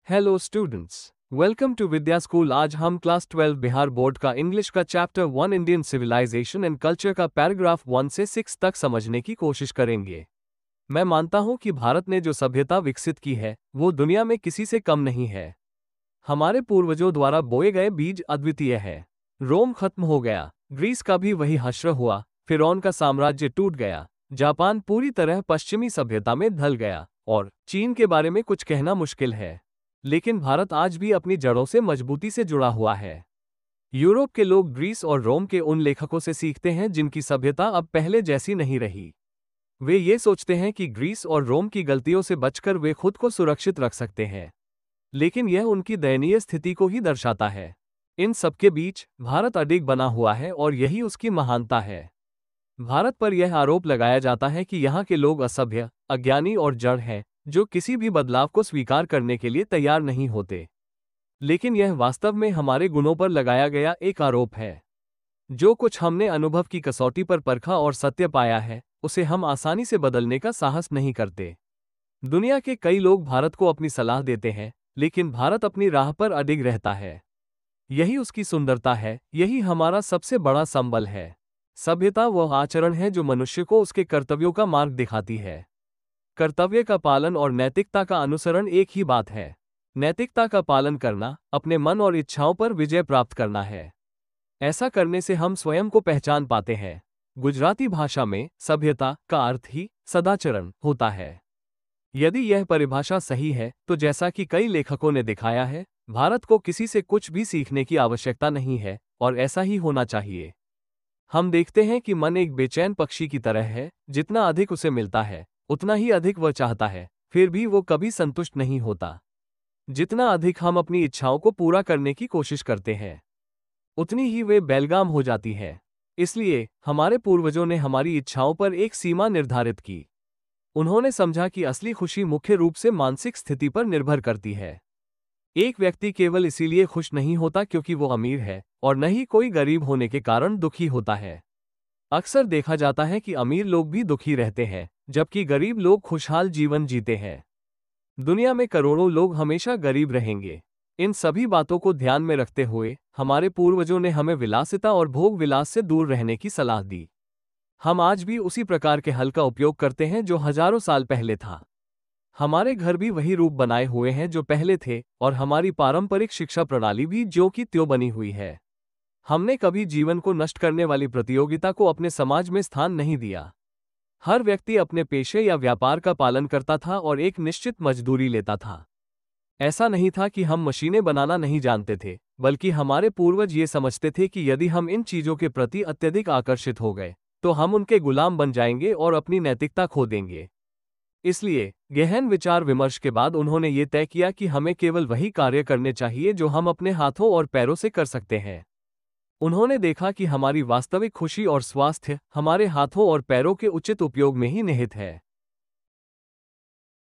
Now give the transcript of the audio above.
Hello students, welcome to Vidya school. आज हम class 12 Bihar board का इंग्लिश का chapter 1 Indian civilization and culture का पैराग्राफ 1 से 6 तक समझने की कोशिश करेंगे। मैं मानता हूं कि भारत ने जो सभ्यता विकसित की है वो दुनिया में किसी से कम नहीं है। हमारे पूर्वजों द्वारा बोए गए बीज अद्वितीय है। रोम खत्म हो गया, ग्रीस का भी वही हश्र हुआ, फिरौन का साम्राज्य टूट गया, जापान पूरी तरह पश्चिमी सभ्यता में ढल गया और चीन के बारे में कुछ कहना मुश्किल है। लेकिन भारत आज भी अपनी जड़ों से मजबूती से जुड़ा हुआ है। यूरोप के लोग ग्रीस और रोम के उन लेखकों से सीखते हैं जिनकी सभ्यता अब पहले जैसी नहीं रही। वे ये सोचते हैं कि ग्रीस और रोम की गलतियों से बचकर वे खुद को सुरक्षित रख सकते हैं, लेकिन यह उनकी दयनीय स्थिति को ही दर्शाता है। इन सबके बीच भारत अडिग बना हुआ है और यही उसकी महानता है। भारत पर यह आरोप लगाया जाता है कि यहाँ के लोग असभ्य, अज्ञानी और जड़ हैं, जो किसी भी बदलाव को स्वीकार करने के लिए तैयार नहीं होते। लेकिन यह वास्तव में हमारे गुणों पर लगाया गया एक आरोप है। जो कुछ हमने अनुभव की कसौटी पर परखा और सत्य पाया है, उसे हम आसानी से बदलने का साहस नहीं करते। दुनिया के कई लोग भारत को अपनी सलाह देते हैं, लेकिन भारत अपनी राह पर अडिग रहता है। यही उसकी सुंदरता है, यही हमारा सबसे बड़ा संबल है। सभ्यता वह आचरण है जो मनुष्य को उसके कर्तव्यों का मार्ग दिखाती है। कर्तव्य का पालन और नैतिकता का अनुसरण एक ही बात है। नैतिकता का पालन करना अपने मन और इच्छाओं पर विजय प्राप्त करना है। ऐसा करने से हम स्वयं को पहचान पाते हैं। गुजराती भाषा में सभ्यता का अर्थ ही सदाचरण होता है। यदि यह परिभाषा सही है तो जैसा कि कई लेखकों ने दिखाया है, भारत को किसी से कुछ भी सीखने की आवश्यकता नहीं है और ऐसा ही होना चाहिए। हम देखते हैं कि मन एक बेचैन पक्षी की तरह है, जितना अधिक उसे मिलता है उतना ही अधिक वह चाहता है, फिर भी वो कभी संतुष्ट नहीं होता। जितना अधिक हम अपनी इच्छाओं को पूरा करने की कोशिश करते हैं, उतनी ही वे बेलगाम हो जाती है। इसलिए हमारे पूर्वजों ने हमारी इच्छाओं पर एक सीमा निर्धारित की। उन्होंने समझा कि असली खुशी मुख्य रूप से मानसिक स्थिति पर निर्भर करती है। एक व्यक्ति केवल इसीलिए खुश नहीं होता क्योंकि वो अमीर है, और न ही कोई गरीब होने के कारण दुखी होता है। अक्सर देखा जाता है कि अमीर लोग भी दुखी रहते हैं, जबकि गरीब लोग खुशहाल जीवन जीते हैं। दुनिया में करोड़ों लोग हमेशा गरीब रहेंगे। इन सभी बातों को ध्यान में रखते हुए हमारे पूर्वजों ने हमें विलासिता और भोग विलास से दूर रहने की सलाह दी। हम आज भी उसी प्रकार के हल का उपयोग करते हैं जो हजारों साल पहले था। हमारे घर भी वही रूप बनाए हुए हैं जो पहले थे, और हमारी पारंपरिक शिक्षा प्रणाली भी ज्यों की त्यों बनी हुई है। हमने कभी जीवन को नष्ट करने वाली प्रतियोगिता को अपने समाज में स्थान नहीं दिया। हर व्यक्ति अपने पेशे या व्यापार का पालन करता था और एक निश्चित मजदूरी लेता था। ऐसा नहीं था कि हम मशीनें बनाना नहीं जानते थे, बल्कि हमारे पूर्वज ये समझते थे कि यदि हम इन चीजों के प्रति अत्यधिक आकर्षित हो गए तो हम उनके गुलाम बन जाएंगे और अपनी नैतिकता खो देंगे। इसलिए गहन विचार विमर्श के बाद उन्होंने ये तय किया कि हमें केवल वही कार्य करने चाहिए जो हम अपने हाथों और पैरों से कर सकते हैं। उन्होंने देखा कि हमारी वास्तविक खुशी और स्वास्थ्य हमारे हाथों और पैरों के उचित उपयोग में ही निहित है।